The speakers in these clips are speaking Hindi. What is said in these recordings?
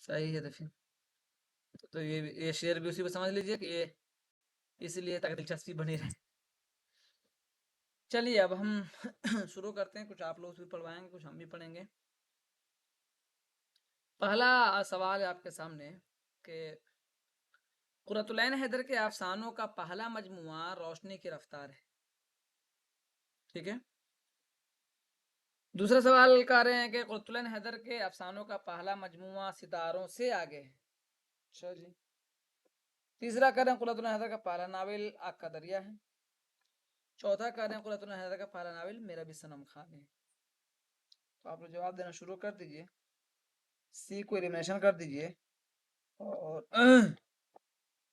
सही है। तो फिर तो ये शेर भी उसी को समझ लीजिए कि ये इसलिए ताकि दिलचस्पी बनी रहे। चलिए अब हम शुरू करते हैं। कुछ आप लोग भी पढ़वाएंगे, कुछ हम भी पढ़ेंगे। पहला सवाल है आपके सामने कि कुरतुलैन हैदर के अफसानों का पहला मजमुआ रोशनी की रफ्तार है। ठीक है। दूसरा सवाल कह रहे हैं कि कुरतुलैन हैदर के अफसानों का पहला मजमुआ सितारों से आगे है। अच्छा जी। तीसरा कह रहे हैं कुरतुलैन हैदर का पहला नावल आग का दरिया है। चौथा कह रहे हैं कुरतुलैन हैदर का पहला नावल मेरा भी सनम खाने है। तो आप लोग जवाब देना शुरू कर दीजिए। सी को एलिमिनेशन कर दीजिए और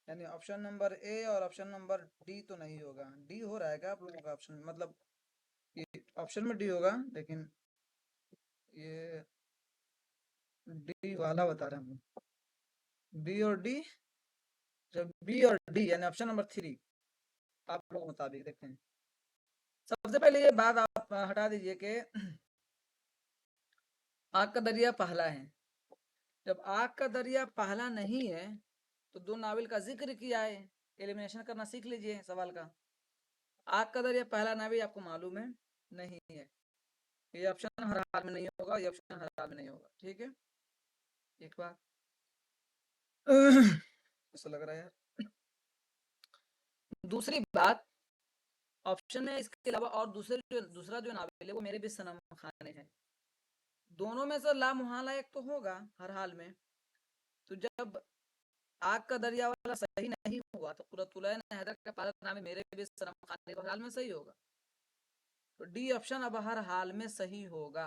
यानी ऑप्शन नंबर ए और ऑप्शन नंबर डी तो नहीं होगा। डी हो रहा है क्या आप लोगों का ऑप्शन? मतलब ये ऑप्शन में डी होगा, लेकिन ये डी वाला बता रहे हैं हम। बी और डी, जब बी और डी यानी ऑप्शन नंबर 3 आप लोगों के मुताबिक देखते हैं। सबसे पहले ये बात आप हटा दीजिए कि आग का दरिया पहला है। जब आग का दरिया पहला नहीं है तो दो नावल का जिक्र किया है। एलिमिनेशन करना सीख लीजिए सवाल का। आग का दरिया पहला नावल आपको मालूम है नहीं है। ये ऑप्शन हर हाल में नहीं होगा, ये ऑप्शन हर हाल में नहीं होगा। ठीक है, एक बार ऐसा लग रहा है यार। दूसरी बात, ऑप्शन में इसके अलावा और दूसरा जो नावल है वो मेरे भी सनम खाने है। दोनों में से ला मुहाला एक तो होगा हर हाल में। तो जब आग का दरिया वाला सही नहीं हुआ तो कुरतुलैन हैदर का पहला नाम मेरे भी सनम खाने हर हाल में सही होगा। तो डी ऑप्शन अब हर हाल में सही होगा।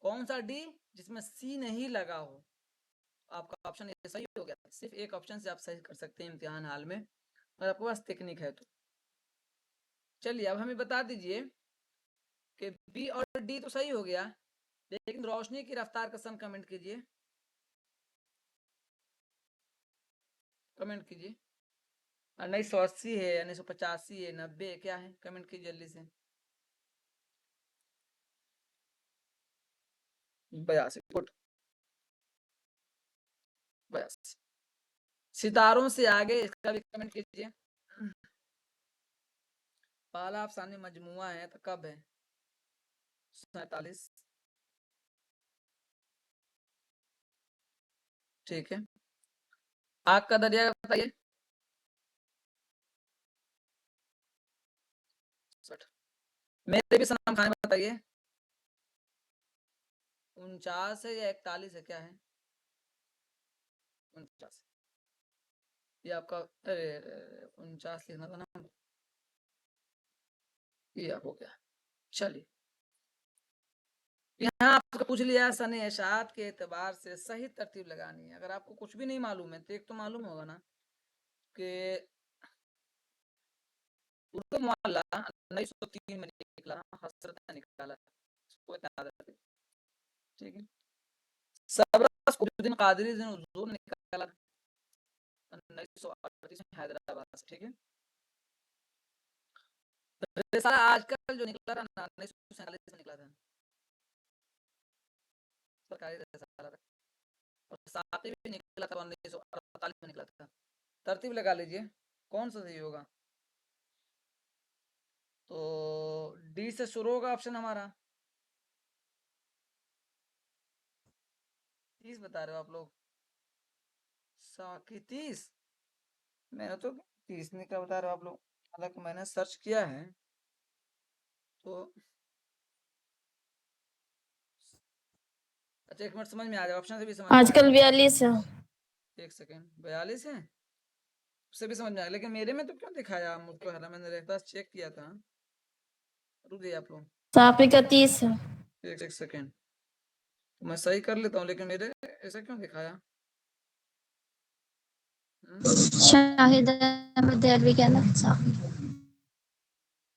कौन सा डी? जिसमें सी नहीं लगा हो। आपका ऑप्शन ये सही हो गया। सिर्फ एक ऑप्शन से आप सही कर सकते हैं इम्तिहान हाल में, अगर आपके पास टेक्निक है तो। चलिए अब हमें बता दीजिए कि बी और डी तो सही हो गया, लेकिन रोशनी की रफ्तार का सन कमेंट कीजिए। कमेंट कीजिए। 1980 है, 1985 है, 90 है, क्या है? कमेंट कीजिए जल्दी से। 82 गुड। 82 सितारों से आगे, इसका भी कमेंट कीजिए। पहला अफसाने मजमुआ है तो कब है? 47। ठीक है। आग का दरिया बताइए। 60। मेरे भी सनम खाने बताइए। 49 है या 41 है, क्या है? 49। ये आपका, अरे 49 लिखना था ना, ये हो गया। चलिए यहाँ आपको पूछ लिया सन इशात के एतबार से सही तरतीब लगानी है। अगर आपको कुछ भी नहीं मालूम है तो एक तो मालूम होगा ना कि उर्दू मुअल्ला 1903 में निकला, हसरत ने निकाला। ठीक है। सबरस कुतुबुद्दीन कादरी हुजूर ने निकाला 1938 में हैदराबाद से। ठीक है। रिसाला आजकल जो निकला था 1947 में निकला था, सरकारी रिसाला था। और साथी भी निकला था 1948 में निकला था। तरतीब लगा लीजिए कौन सा सही होगा। तो डी से शुरू होगा ऑप्शन हमारा। 30 बता रहे हो आप लोग? साकी 30? मैंने तो 30 निकला बता रहे हो आप लोग। हालांकि मैंने सर्च किया है तो अच्छा, एक मिनट, समझ में आ जाएगा। ऑप्शन से भी समझ में आजकल 42 है। एक सेकेंड, 42 है, उससे भी समझ में आया। लेकिन मेरे में तो क्यों दिखाया मुझको? है ना, मैंने मेरे पास चेक किया था। रुक जाइए आप लोग, साफी का 30 है। एक सेकेंड, तो मैं सही कर लेता हूँ, लेकिन मेरे ऐसा क्यों दिखाया? शाहिद अहमद देहलवी के अंदर साफी।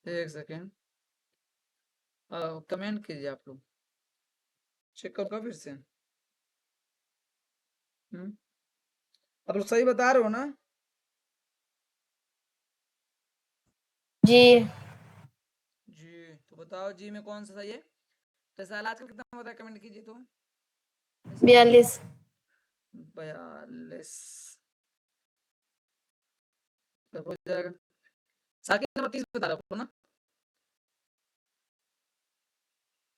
एक सेकेंड, कमेंट कीजिए आप लोग, चेक करूँगा फिर से। आप लोग सही बता रहे हो ना? जी जी, तो बताओ जी में कौन सा सही है? रिसाला आजकल कितना होता है? कमेंट कीजिए तो। 42। 42 हो जाएगा। साकिब नंबर 30 बता रहा हूँ ना,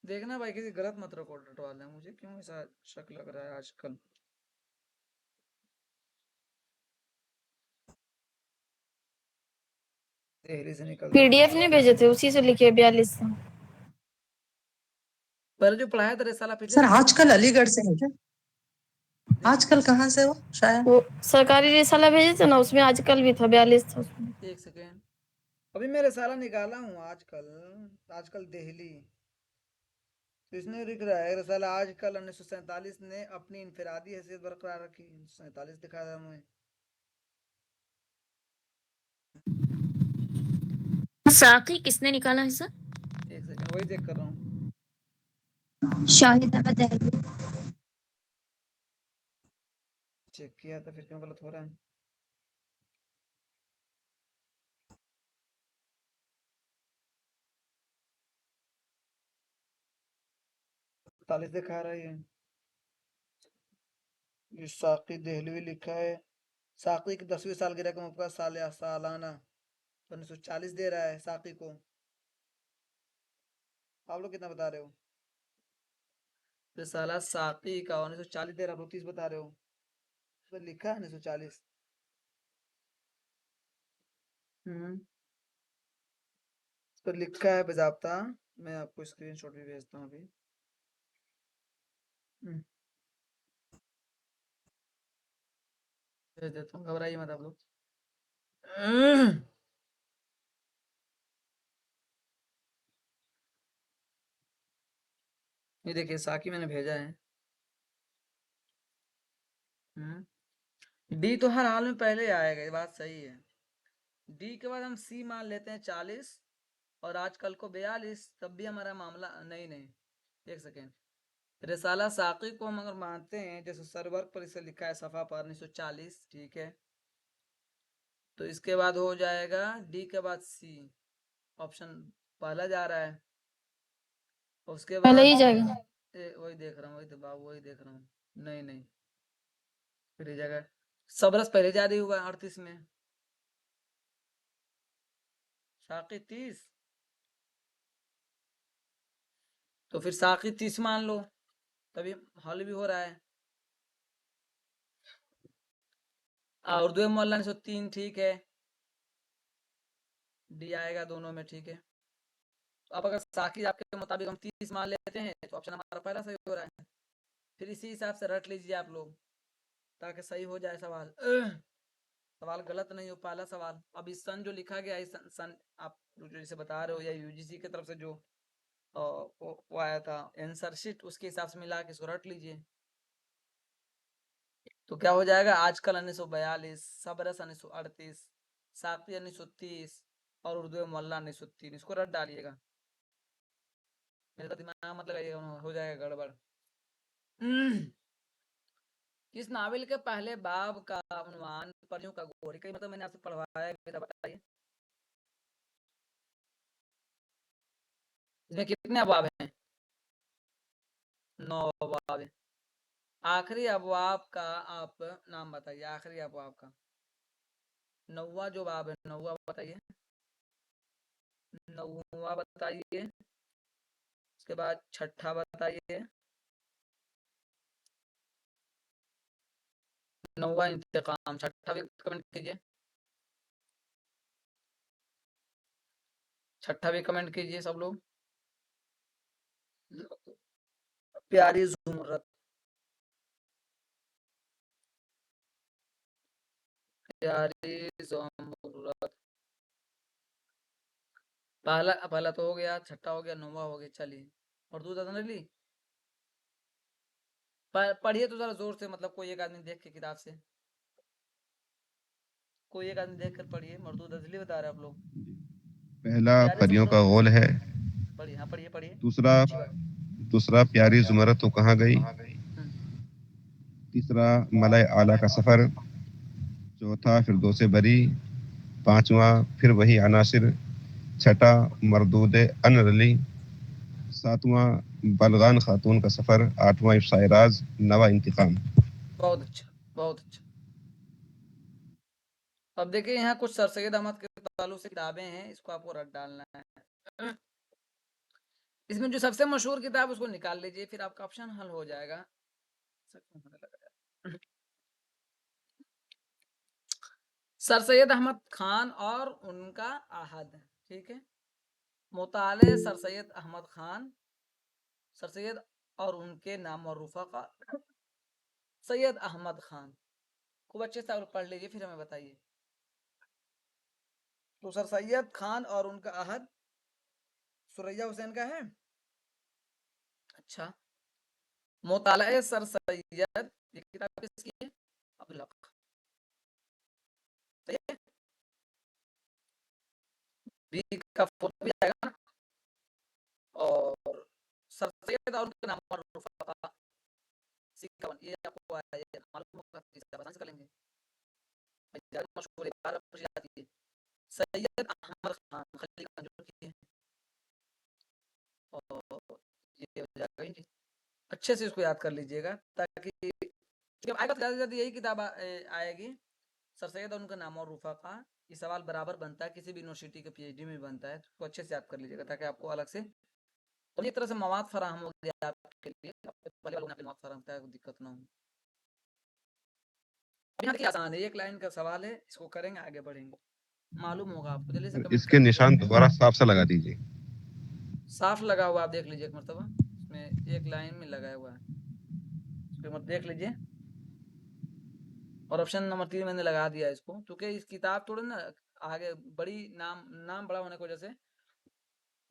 देखना भाई किसी गलत मत रखो वाले, मुझे क्यों ऐसा शक लग रहा है आजकल। देहरी से निकल पीडीएफ नहीं भेजे थे, उसी से लिखे 42। पर जो पढ़ाया था रिसाला पिछले सर आजकल अलीगढ़ से है क्या? आजकल कहाँ से हो शायद? वो सरकारी रिसाला भेजे थे ना, उसमें आजकल भी था, 42 था उसमें। एक सेकेंड, अभी मैं रिसाला निकाला हूँ आजकल, आजकल दिल्ली, तो इसमें लिख रहा है रिसाला आजकल 1947 ने अपनी इनफरादी हैसियत बरकरार रखी। 1947 दिखा रहा है मुझे। साकी किसने निकाला है सर? एक सेकंड, वही चेक कर रहा हूँ। शाहिद अहमद दहलवी। चेक किया था, फिर क्यों गलत हो रहा है? तालीस दिखा रहा है ये साकी देहलवी लिखा है। साकी की 10वीं सालगिरह का मौका सालाना 1940 दे रहा है साकी को। आप लोग कितना बता रहे हो? रिसाला साकी का 1940 दे रहा, आप लोग 30 बता रहे हो। तो लिखा है 1940। तो लिखा है बजाबता, मैं आपको स्क्रीनशॉट भी भेजता हूँ अभी। भेज देता हूँ, घबराइए मत आप लोग। ये देखिए साकी मैंने भेजा है। डी तो हर हाल में पहले आएगा, ये बात सही है। डी के बाद हम सी मान लेते हैं 40 और आजकल को 42, तब भी हमारा मामला नहीं। एक सेकेंड, रिसाला साकी को हम अगर मानते हैं, जैसे सर्वर पर इसे लिखा है सफा पर 1940, ठीक है, तो इसके बाद हो जाएगा डी के बाद सी, ऑप्शन पहला जा रहा है। उसके बाद पहले ही जाएगा। वही देख रहा हूँ, वही तो बाबू वही देख रहा हूँ। नहीं फिर ये जगह सबरस पहले जारी हुआ 38 में, साकी 30, तो फिर साकी 30 मान लो, तभी हल भी हो रहा है। उर्दू मोहल्ला 103, ठीक है, डी आएगा दोनों में, ठीक है। तो अब अगर साकी आपके मुताबिक हम 30 मान लेते हैं, तो ऑप्शन हमारा पहला सही हो रहा है। फिर इसी हिसाब से रट लीजिए आप लोग, ताकि सही हो जाए सवाल। सवाल गलत नहीं हो, पहला सवाल। अब इस सन जो लिखा गया है, सन आप जो जैसे बता रहे हो, या यूजीसी की तरफ से जो वो आया था आंसर शीट, उसके हिसाब से मिला के इसको रट लीजिए। तो क्या हो जाएगा, आजकल 1942, सबरस 1938, साकी 1930 और उर्दू मोहल्ला 1903, इसको रट डालिएगा। मेरा दिमाग मत लगाइएगा, हो जाएगा गड़बड़। किस नावल के पहले बाब का उन्वान परियों का गोरी, कई मतलब मैंने आपसे पढ़वाया है, बताइए इसमें कितने अबवाब हैं? 9 अबवाब हैं। आखिरी अबवाब का आप नाम बताइए, आखिरी अबवाब का 9वां जो बाब है, 9वां बताइए, 9वां बताइए। उसके बाद 6ठा बताइए, 9वां इंतकाम, 6ठा भी कमेंट कीजिए, 6ठा भी कमेंट कीजिए सब लोग। प्यारी जुमरत, प्यारी जुमरत, पहला तो हो गया, 6ठा हो गया, 9वां हो गया। चलिए, और दूसरा ली पढ़िए तो जरा जोर से, मतलब कोई एक आदमी देख के किताब से, कोई एक आदमी देख कर पढ़िए। मरदूद अजली बता रहे आप लोग। पहला परियों का गोल है, पढ़िए, हाँ पढ़िए। दूसरा प्यारी जुमरत तो कहाँ गई, तीसरा मलाए आला का सफर, चौथा फिरदौसे बरी, पांचवा फिर वही अनासिर, छठा मरदूद अनरली, सातवां बलगान खातून का सफर, आठवां इफ्साए राज, नवा इंतकाम। बहुत अच्छा, बहुत अच्छा। अब देखिए यहाँ कुछ सर सैयद अहमद के ताल्लुक से किताबें हैं, इसको आपको रट डालना है। इसमें जो सबसे मशहूर किताब उसको निकाल लीजिए, फिर आपका ऑप्शन हल हो जाएगा। सर सैयद अहमद खान और उनका आहद, ठीक है। मुताले सर सैयद अहमद खान, सर सैयद और उनके नाम और रुफका सैयद अहमद खान। खूब अच्छे से आप पढ़ लीजिए, फिर हमें बताइए। तो सर सैयद खान और उनका आहद सुरैया हुसैन का है। अच्छा, मुताला सर सैयद, ये किताब किसकी है? अब्दुल हक। सही है, बी का फोटो भी आएगा ना। और सर सैयद और उनके नाम और रुफका ये आपको मालूम होगा, इसका आसान से कर लेंगे। मशहूर इबारत पूछी जाती है, सैयद अहमद खान खलील मंजूर की है। और ये हो जाएगा ही नहीं। अच्छे से इसको याद कर लीजिएगा, ताकि जब आएगा तो ज़्यादा से ज़्यादा यही किताब आएगी, सर सैयद और उनका नाम और रुफका। ये सवाल बराबर बनता है, किसी भी यूनिवर्सिटी के पीएचडी में बनता है, तो अच्छे से याद कर लीजिएगा, ताकि आपको अलग से और एक तरह से मवाद फराहम हो गया आपके लिए, पहले वालों ने मवाद फराहम किया, कोई दिक्कत ना हो। अब यहाँ देखिए आसान है, एक लाइन का सवाल है, इसको करेंगे आगे बढ़ेंगे, मालूम होगा आपको। जल्दी से कमेंट इसके कर निशान दीजिए। दोबारा साफ सा लगा दीजिए। साफ लगा हुआ आप देख लीजिए एक मरतबा, इसमें एक लाइन में लगाया हुआ है, इसको मत देख लीजिए। और ऑप्शन नंबर 3 मैंने लगा दिया इसको, क्योंकि इस किताब थोड़ा ना आगे बड़ी नाम बड़ा होने की वजह से,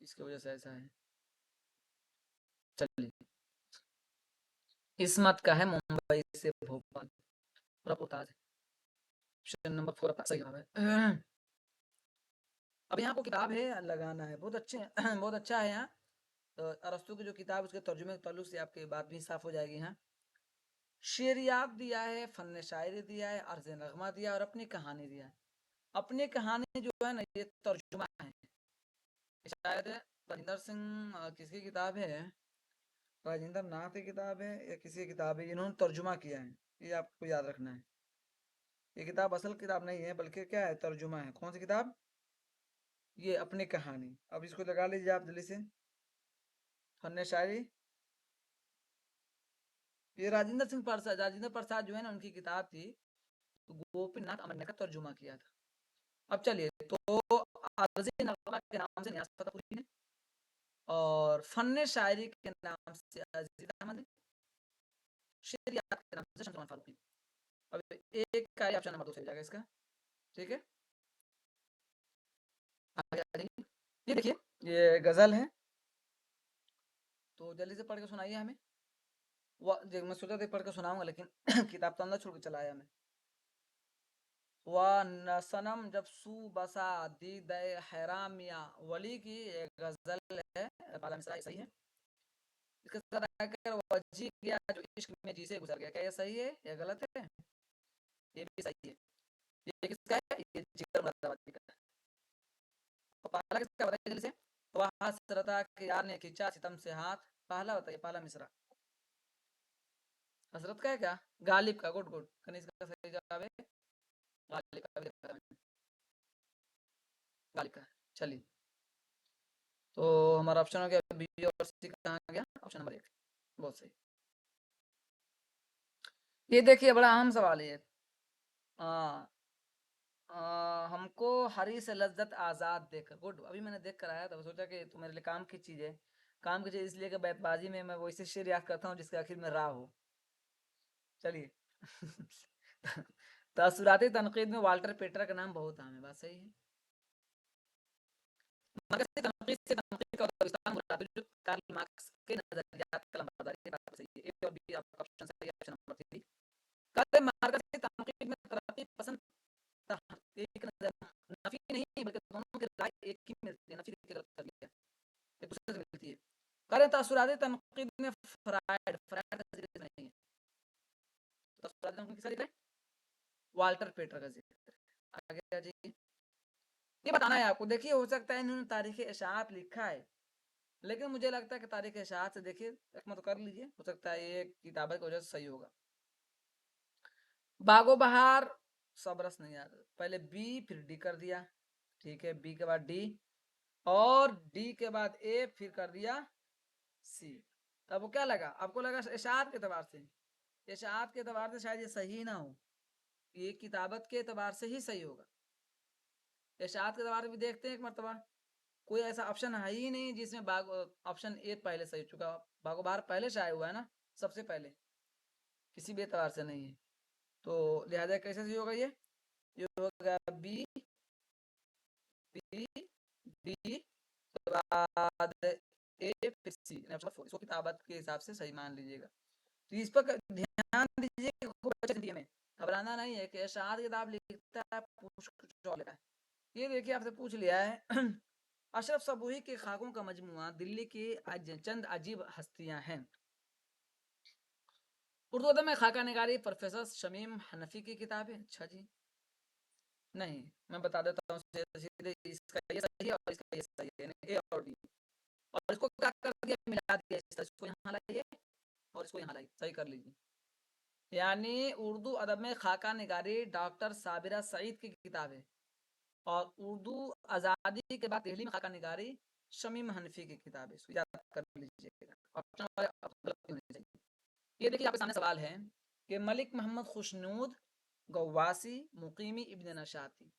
इसकी वजह से ऐसा है। चलिए, इसमत का है मुंबई से भोपाल, प्रभुताज। ऑप्शन नंबर 4 आपका सही जवाब है। अब यहाँ को किताब है, लगाना है, बहुत अच्छे बहुत अच्छा है। यहाँ तो अरस्तु की जो किताब, उसके तर्जुमे के ताल्लुक से आपकी बात भी साफ हो जाएगी। यहाँ शेरियात दिया है, फन शायरी दिया है, अर्ज नगमा दिया और अपनी कहानी दिया है। अपनी कहानी जो है ना, ये तर्जुमा है, शायद राजेंद्र सिंह किसकी किताब है, राजेंद्र नाथ की किताब है या किसी की किताब है, इन्होंने तर्जुमा किया है, ये आपको याद रखना है। ये किताब असल किताब नहीं है, बल्कि क्या है, तर्जुमा है। कौन सी किताब? ये अपनी कहानी। अब इसको लगा लीजिए आप जल्दी से, फन शायरी। ये राजेंद्र सिंह प्रसाद, राजेंद्र प्रसाद जो है ना, उनकी किताब थी, तो गोपीनाथ अमरनाथ का तर्जुमा किया था। अब चलिए, तो अर्ज़ नगमा के नाम से नियाज़ फतेहपुरी ने, और फन शायरी के नाम से अजीज अहमद ने, शेरियात के नाम से शमस फारूकी। अब एक का ऑप्शन नंबर 2 सही हो जाएगा इसका, ठीक है। आगे आ जाइए, ये देखिए, ये गजल है, तो जल्दी से पढ़ के सुनाइए हमें। मैं सोचा था पढ़ के सुनाऊंगा, लेकिन किताब तो अंदर छोड़ के चला आया मैं। न सनम जब सू बसा दी दे हैरामिया, वली की एक गजल है, पाला मिसरा, सही है। इसके साथ आकर वजी गया जो इश्क में जी से गुजर गया, क्या ये सही है या गलत है? ये भी सही है। ये किसका है? ये जिगर मुरादाबादी का है। और पहला किसका बताइए जल्दी से। वह हसरता के यार ने खींचा सितम से हाथ, पहला बताइए, पहला मिसरा हसरत का है क्या? गालिब का, गुड गुड, कनीज का सही जवाब है गालिब का, भी देखा मैंने, गालिब का है। चलिए, तो हमारा ऑप्शन हो गया बी और सी, कहाँ गया? ऑप्शन नंबर 1, बहुत सही। ये देखिए, बड़ा अहम सवाल है। हाँ, हमको हरी से लज्जत आज़ाद देकर, गुड। अभी मैंने देख कर आया था, सोचा कि तो मेरे लिए काम की चीज़ है, काम की चीज़ इसलिए कि बैतबाजी में मैं वैसे शेर याद करता हूँ जिसके आखिर में रा हो। चलिए तासुराती तनकीद में वाल्टर पेटर का नाम बहुत आम है, बात सही है। मगर तनकीद से तनकीद का विस्तार मुराद है, जो कार्ल मार्क्स के नजरियात का लंबादारी है, बात सही है। ए और बी आपका ऑप्शन सही है, ऑप्शन नंबर 3। कार्ल मार्क्स की तनकीद में तरक्की पसंद एक नफी नहीं, बल्कि दोनों की राय एक ही मिलती है, नफी की गलत कर लिया, एक दूसरे से मिलती है। कार्य तासुराती तनकीद में फ्रायड का जिक्र नहीं है, तासुराती तनकीद किसका जिक्र है? वाल्टर पेटर का जिक्र। आगे आ जाइए, ये बताना है आपको। देखिए, हो सकता है इन्होंने तारीख इशाअत लिखा है, लेकिन मुझे लगता है कि तारीख इशाअत से देखिए, मत कर लीजिए, हो सकता है ये किताब की वजह से सही होगा। बागो बहार सब रस नहीं आता, पहले बी फिर डी कर दिया, ठीक है, बी के बाद डी और डी के बाद ए फिर कर दिया सी। तब वो क्या लगा आपको, लगा इशाअत के एतबार से, इशाअत के एतबार से शायद ये सही ना हो, ये किताबत के एतबार से ही सही होगा। इशाअत के एतबार से भी देखते हैं एक मरतबा, कोई ऐसा ऑप्शन है ही नहीं जिसमें ऑप्शन ए पहले सही हो चुका, बागो बहार पहले शाये हुआ है ना, सबसे पहले, किसी भी एतबार से नहीं है, तो लिहाजा कैसे सही होगा ये होगा बी बी डी बाद ए फिर सी, इसको किताबत के हिसाब से सही मान लीजिएगा। तो इस पर ध्यान दीजिए, में घबराना नहीं है कि इशाअत किताब लिखता है पूछ कुछ और लेता है। ये देखिए आपसे पूछ लिया है अशरफ सबूही के खाकों का मजमुआ दिल्ली की चंद अजीब हस्तियां हैं। उर्दू अदब में खाका निगारी प्रोफेसर शमीम हनफी की किताब है। अच्छा जी, नहीं मैं बता देता हूँ सीधे, इसका ये सही है और इसका ये सही है, ए और डी, और इसको क्या कर दिया, मिला दिया, इसको यहाँ लाइए और इसको यहाँ लाइए, सही कर लीजिए। यानी उर्दू अदब में खाका निगारी डॉक्टर साबिरा सईद की किताब है, और उर्दू आज़ादी के बाद दिल्ली में खाका निगारी शमीम हनफी की किताब है, इसको याद कर लीजिएगा। ये देखिए आपके सामने सवाल है कि मलिक मोहम्मद खुशनूद गवासी मुकीमी इब्न नशाती,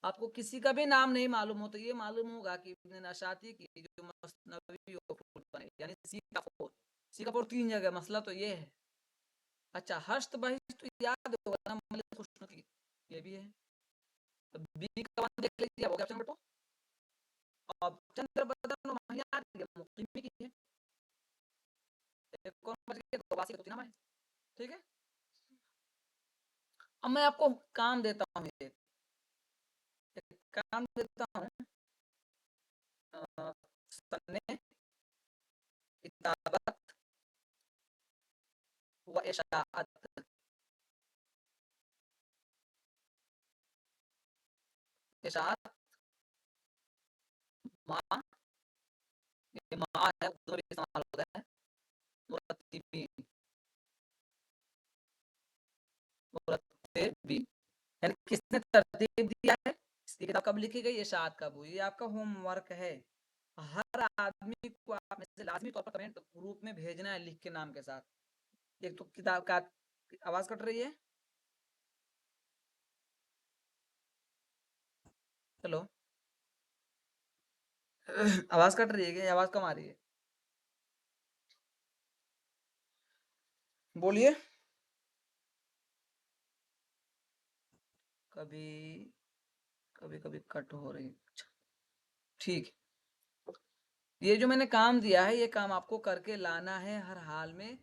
आपको किसी का भी नाम नहीं मालूम हो तो ये मालूम होगा कि इब्न नशाती की जो मसनवी यानी सी का 3 जगह, मसला तो ये है। अच्छा हश्त बहिश्त तो याद होगा ना मलिक खुशनूद की, ये भी है, तो बी का वन देख लीजिए, हो गया ऑप्शन नंबर 2। अब चंद्र बदन मुकीमी की है, एक कौन बच गया, गवासी का तो नाम है, ठीक है। अब मैं आपको काम देता हूँ, एक काम देता हूँ, सन्ने किताबत व इशाअत, इशाअत मा, ये मा है उर्दू में इस्तेमाल होता है, मुरत्तिबीन, मुरत्तिबीन यानी किसने तरतीब दिया है, इसकी किताब कब लिखी गई, इशाअत कब हुई। ये आपका होमवर्क है, हर आदमी को आप में से लाजमी तौर पर कमेंट ग्रुप में भेजना है लिख के नाम के साथ। एक तो किताब का आवाज कट रही है, हेलो आवाज कट रही है क्या, आवाज कम आ रही है, बोलिए। कभी कभी कभी कट हो रही है, ठीक है। ये जो मैंने काम दिया है ये काम आपको करके लाना है हर हाल में,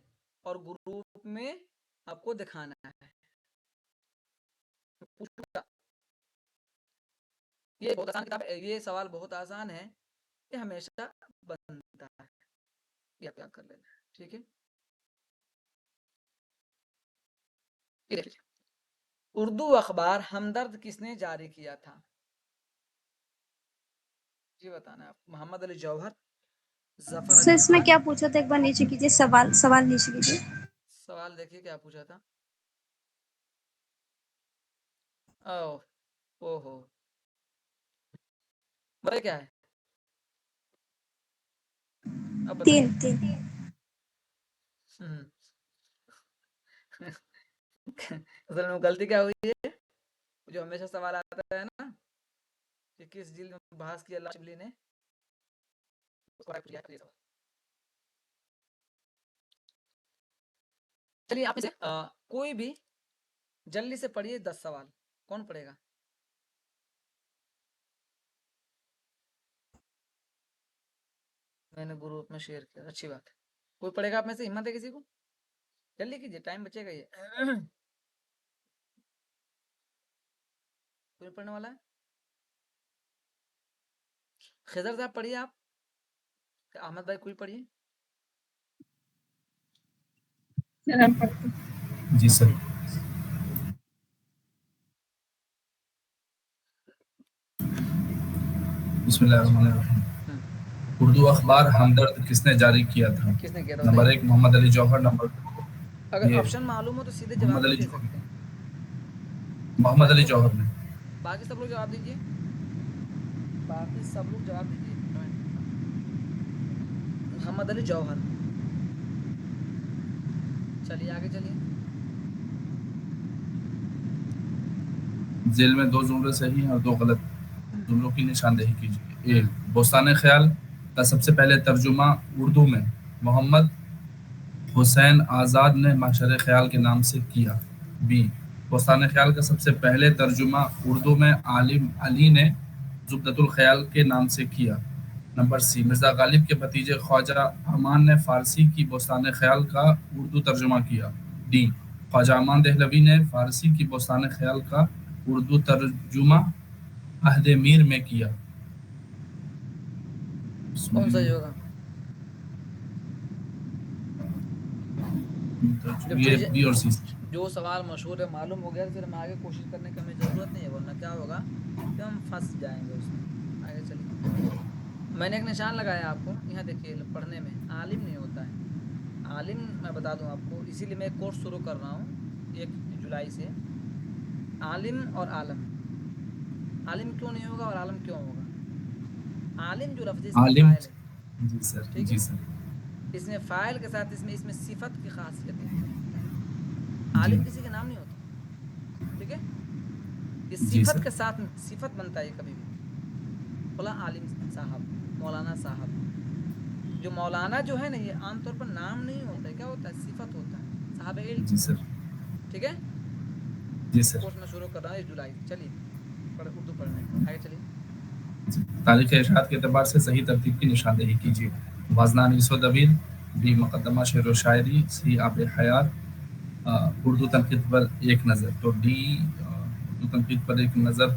और ग्रुप में आपको दिखाना है। ये बहुत आसान किताब है, ये सवाल बहुत आसान है, ये हमेशा बनता है, ये आप याद कर लेना, ठीक है। ये देखिए, उर्दू अखबार हमदर्द किसने जारी किया था, ये बताना है आप। मोहम्मद अली जौहर, जफर सर इसमें क्या पूछा था, एक बार नीचे कीजिए, सवाल नीचे कीजिए। सवाल देखिए क्या पूछा था, ओहो बड़े क्या है, अब 3 असल में गलती क्या हुई है, जो हमेशा सवाल आता है ना कि किस जिल्द में बहस किया अल्लाह शिबली ने, चलिए आप में से कोई भी जल्दी से पढ़िए 10 सवाल, कौन पढ़ेगा। मैंने ग्रुप में शेयर किया, अच्छी बात है, कोई पढ़ेगा आप में से, हिम्मत है किसी को, जल्दी कीजिए टाइम बचेगा ये कोई पढ़ने वाला है, खिजर साहब पढ़िए आप, अहमद भाई कोई पढ़िए। जी सर। बिस्मिल्लाहिर्रहमानिर्रहीम। उर्दू अखबार हमदर्द किसने जारी किया था, किसने किया था, नंबर 1 मोहम्मद अली जौहर, नंबर अगर ऑप्शन मालूम हो तो सीधे जवाब मोहम्मद भी अली दे जौहर, सकते हैं। मोहम्मद अली जौहर ने। बाकी सब लोग जवाब दीजिए, बाकी सब लोग जवाब दीजिए। मोहम्मद अली जौहर। चलिए आगे चलिए। जेल में 2 जुमले सही हैं और 2 गलत जुमलों की निशानदेही कीजिए। एक, बोस्तान ख्याल का सबसे पहले तर्जुमा उर्दू में मोहम्मद हुसैन आज़ाद ने माशरे ख्याल के नाम से किया। बी, बोस्तान ख्याल का सबसे पहले तर्जुमा उर्दू में आलिम अली ने जुबदतुल ख्याल के नाम से किया। नंबर सी, मिर्ज़ा गालिब के भतीजे ख्वाजा अमान ने फारसी की बोस्तान ख्याल का उर्दू तर्जुमा किया। डी, ख्वाजा अमान देहलवी ने फारसी की बोस्तान ख्याल का उर्दू तर्जुमा अहद मीर में किया। कौन सही होगा? ये बी और सी। जो सवाल मशहूर है मालूम हो गया, फिर हम आगे कोशिश करने की हमें ज़रूरत नहीं है, वरना क्या होगा कि हम फंस जाएंगे उसमें। आगे चलिए। मैंने एक निशान लगाया आपको, यहाँ देखिए पढ़ने में आलिम नहीं होता है। आलिम मैं बता दूँ आपको, इसीलिए मैं एक कोर्स शुरू कर रहा हूँ 1 जुलाई से, आलिम और आलम। आलिम क्यों नहीं होगा और आलम क्यों होगा? आलिम जो लफ्ज़ इसमें आलिम, फ़ाइल है, जी सर, ठीक जी है, सर, इसमें फ़ाइल के साथ इसमें सिफत की खासियत है। जी, आलिम किसी का नाम नहीं होता, ठीक है, ये जी सिफत सर, के साथ सिफत बनता है कभी भी। बोला आलिम साहब, मौलाना साहब। जो मौलाना जो है ना, ये आमतौर पर नाम नहीं होता है, क्या होता है? सिफत होता है, साहब इल्म, जी सर, ठीक है। जी सर। कोर्स में शुरू कर रहा हूँ 1 जुलाई से। चलिए उर्दू पढ़ने, आगे चलिए। तारीख इरशाद के एतबार से सही तरतीब की निशानदेही कीजिए। वज़नान इसवदबीर, बी मुक़द्दमा शेर व शायरी, सी आब हयात, उर्दू तनक़ीद पर एक नज़र। तो डी, उर्दू तनक़ीद पर एक नज़र,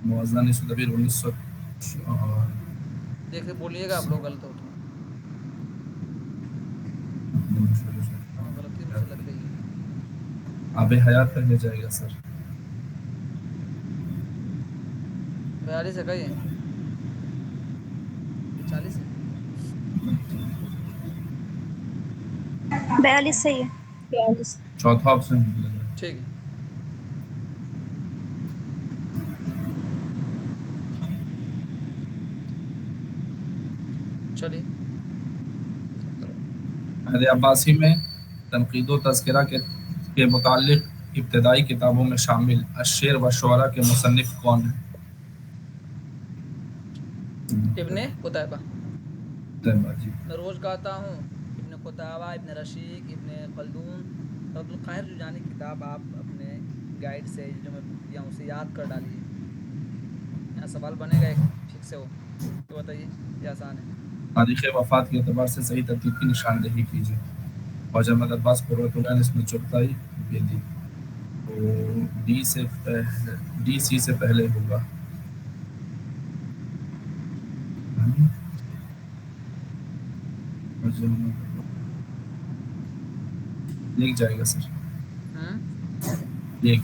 वज़नान इसवदबीर 1900। देखिए बोलिएगा आप लोग गलत हो तो। हाँ, गलती मुझे लग रही है। आब हयात पर ले जाएगा सर। 42 है, कहिए 40 है। 42 सही है। 42। चौथा ऑप्शन मिलेगा। ठीक है। चलिए। अहद अब्बासी में तनक़ीद व तज़किरा के मुताल्लिक़ इब्तिदाई किताबों में शामिल अश्शेर व शुअरा के मुसन्निफ़ कौन हैं? इब्ने कुतैबा। जी, मैं रोज़ गाता हूँ इब्ने कुतैबा, इब्ने रशीक, इब्ने खल्दून, अब्दुल काहिर जुजानी किताब आप अपने गाइड से जो मैं दिया हूँ उसे याद कर डालिए। यहाँ सवाल बनेगा एक ठीक से हो, तो बताइए, ये आसान है। तारीख़ वफ़ात के एतबार से सही तरतीब की निशानदेही कीजिए। ख्वाजा अहमद अब्बास कुर्रतुल इसमें चुगताई बेदी, तो डी सी से पहले होगा। लिख जाएगा सर, एक।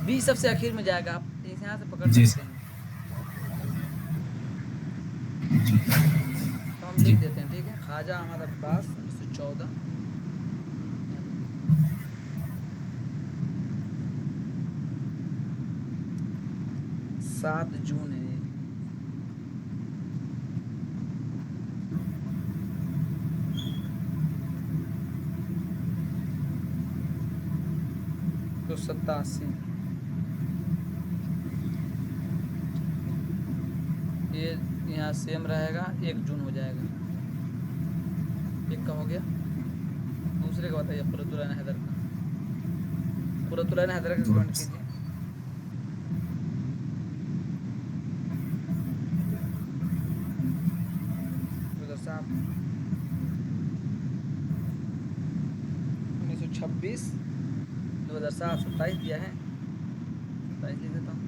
बी सबसे आखिर में जाएगा, आप यहाँ से पकड़ जी सकते सर, हैं। जी, तो हम जी, लिख देते हैं, ठीक है। ख्वाजा अहमद अब्बास 1914, 7 जून है। तो 87, ये यहाँ सेम रहेगा, 1 जून हो जाएगा। एक का हो गया। दूसरे का बताइए, कुर्रतुल हैदर का। कुर्रतुल हैदर का कमेंट कीजिए। साहब 1926, 2007, 27 दिया है, 27 लिख देता हूँ।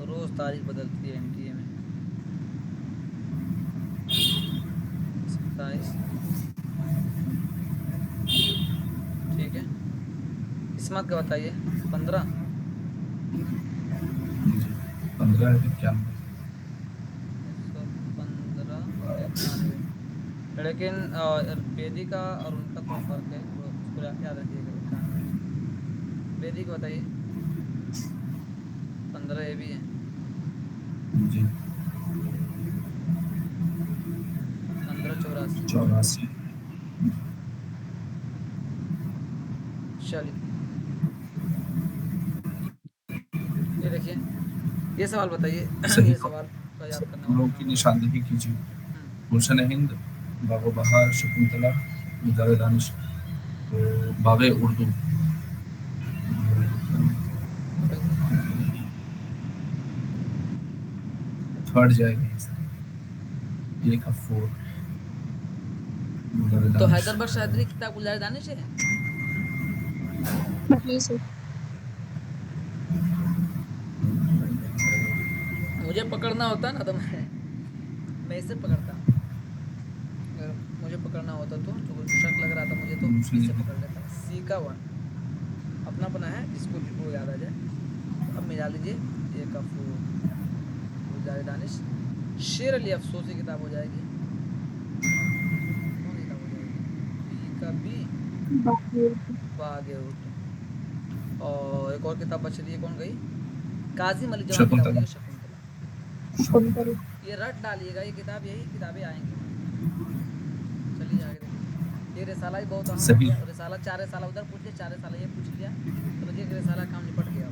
रोज़ तारीख बदलती है NTA में। 27, ठीक है। इस्मत का बताइए। 15, 15 है 91। 1915, 91। लेकिन बेदी का और उनका थोड़ा फर्क है, उसको याद रखिएगा। 91 वैदिक बताइए। 15 ये भी है। जी 1584। 84। चलिए ये देखिए, ये सवाल बताइए। सही ये सवाल का याद करने जुमलों वाला की होगा। निशानदेही कीजिए। गुलशन हिंद, बागो बहार, शकुंतला, मुजावे दानिश। तो बागे उर्दू, थर्ड जाएगा ये सर। एक ऑफ 4 मुजावे तो दानिश। हैदर बख्श हैदरी किताब गुलजार दानिश है। जी सर। मुझे पकड़ना होता ना तो मैं इसे पकड़ता। अगर मुझे पकड़ना होता तो शक लग रहा था मुझे तो इससे पकड़ लेता। सी का 1 अपना अपना है, जिसको जिसको याद आ जाए। तो अब मिला लीजिए। ए का 4 गुलजार दानिश। शेर अली अफसोस की किताब हो जाएगी। कौन सी किताब हो जाएगी? बी का बी बागे उर्दू। और एक और किताब बच रही है, कौन गई? काजी अली जवान किताब हो जाएगी शकुंतला। ये रट डालिएगा, ये किताब यही किताबें आएंगी। चलिए आगे देखिए। ये रिसाला ही बहुत अहम हो सही। गया। रिसाला 4 रिसाला उधर पूछ लिया, 4 रिसाला ये पूछ लिया, तो बच्चे रिसाला काम निपट गया।